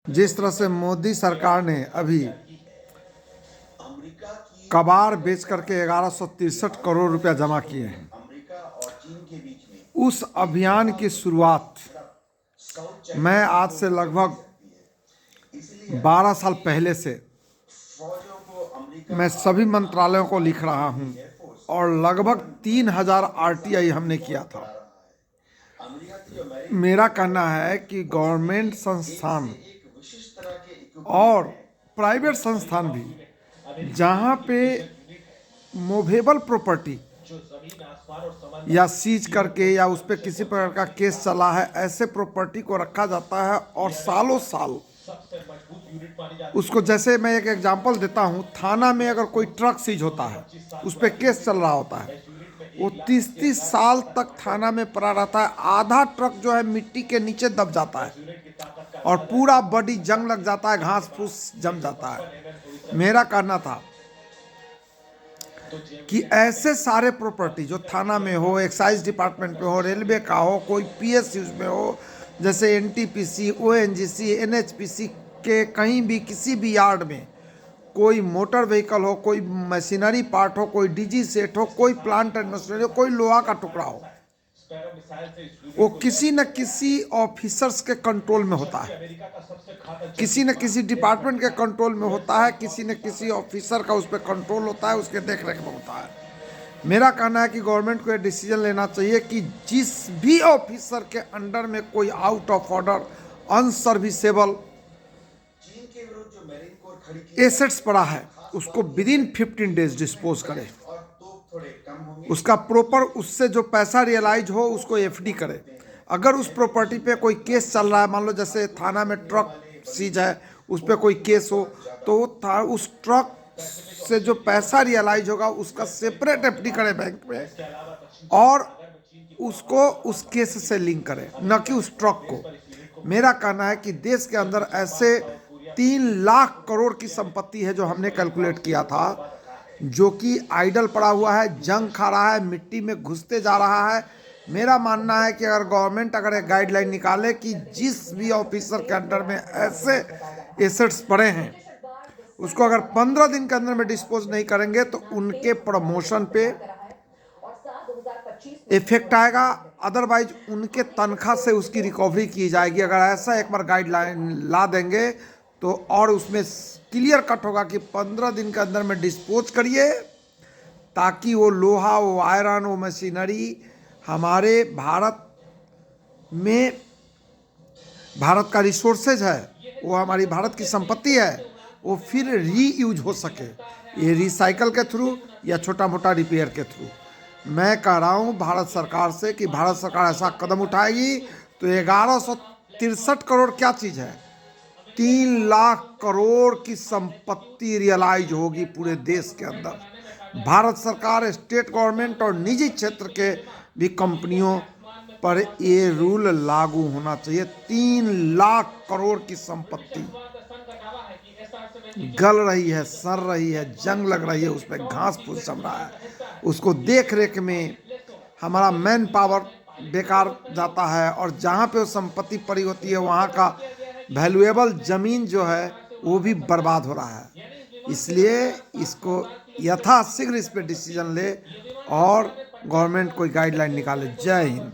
जिस तरह से मोदी सरकार ने अभी कबाड़ बेच करके 1163 करोड़ रुपया जमा किए हैं, उस अभियान की शुरुआत मैं आज से लगभग 12 साल पहले से मैं सभी मंत्रालयों को लिख रहा हूं और लगभग 3000 आरटीआई हमने किया था। मेरा कहना है कि गवर्नमेंट संस्थान और प्राइवेट संस्थान भी जहां पे मूवेबल प्रॉपर्टी या सीज करके या उस पर किसी प्रकार का केस चला है, ऐसे प्रॉपर्टी को रखा जाता है और सालों साल उसको, जैसे मैं एक एग्जांपल देता हूं, थाना में अगर कोई ट्रक सीज होता है, उस पर केस चल रहा होता है, वो 30-30 साल तक थाना में पड़ा रहता है। आधा ट्रक जो है मिट्टी के नीचे दब जाता है और पूरा बॉडी जंग लग जाता है, घास फूस जम जाता है। मेरा कहना था कि ऐसे सारे प्रॉपर्टी जो थाना में हो, एक्साइज डिपार्टमेंट में हो, रेलवे का हो, कोई पीएसयू में हो, जैसे एनटीपीसी, ओएनजीसी, एनएचपीसी के कहीं भी किसी भी यार्ड में कोई मोटर व्हीकल हो, कोई मशीनरी पार्ट हो, कोई डीजी सेट हो, कोई प्लांट एंड मशीनरी हो, कोई लोहा का टुकड़ा हो, वो किसी न किसी ऑफिसर्स के कंट्रोल में होता है, किसी न किसी डिपार्टमेंट के कंट्रोल में होता है, किसी न किसी ऑफिसर का उस पर कंट्रोल होता है, उसके देख रेख में होता है। मेरा कहना है कि गवर्नमेंट को ये डिसीजन लेना चाहिए कि जिस भी ऑफिसर के अंडर में कोई out of order unserviceable assets पड़ा है, उसको विदिन 15 डेज डिस्पोज करे, उसका प्रॉपर, उससे जो पैसा रियलाइज हो उसको एफडी करे। अगर उस प्रॉपर्टी पे कोई केस चल रहा है, मान लो जैसे थाना में ट्रक सीज है, उस पर कोई केस हो, तो उस ट्रक से जो पैसा रियलाइज होगा उसका सेपरेट एफडी करे बैंक में और उसको उस केस से लिंक करे, न कि उस ट्रक को। मेरा कहना है कि देश के अंदर ऐसे 3 लाख करोड़ की संपत्ति है जो हमने कैलकुलेट किया था, जो कि आइडल पड़ा हुआ है, जंग खा रहा है, मिट्टी में घुसते जा रहा है। मेरा मानना है कि अगर गवर्नमेंट अगर एक गाइडलाइन निकाले कि जिस भी ऑफिसर के अंडर में ऐसे एसेट्स पड़े हैं, उसको अगर 15 दिन के अंदर में डिस्पोज नहीं करेंगे तो उनके प्रमोशन पे इफेक्ट आएगा, अदरवाइज उनके तनख्वाह से उसकी रिकवरी की जाएगी। अगर ऐसा एक बार गाइडलाइन ला देंगे तो और उसमें क्लियर कट होगा कि 15 दिन के अंदर में डिस्पोज करिए, ताकि वो लोहा, वो आयरन, वो मशीनरी हमारे भारत में, भारत का रिसोर्सेज है, वो हमारी भारत की संपत्ति है, वो फिर रीयूज हो सके, ये रिसाइकल के थ्रू या छोटा मोटा रिपेयर के थ्रू। मैं कह रहा हूँ भारत सरकार से कि भारत सरकार ऐसा कदम उठाएगी तो 1163 करोड़ क्या चीज़ है, 3 लाख करोड़ की संपत्ति रियलाइज होगी पूरे देश के अंदर। भारत सरकार, स्टेट गवर्नमेंट और निजी क्षेत्र के भी कंपनियों पर ये रूल लागू होना चाहिए। 3 लाख करोड़ की संपत्ति गल रही है, सड़ रही है, जंग लग रही है, उस पर घास फूस जम रहा है, उसको देख रेख में हमारा मैन पावर बेकार जाता है, और जहाँ पे वो संपत्ति पड़ी होती है वहाँ का वैल्यूएबल ज़मीन जो है वो भी बर्बाद हो रहा है। इसलिए इसको यथाशीघ्र इस पर डिसीजन ले और गवर्नमेंट कोई गाइडलाइन निकाले। जय हिंद।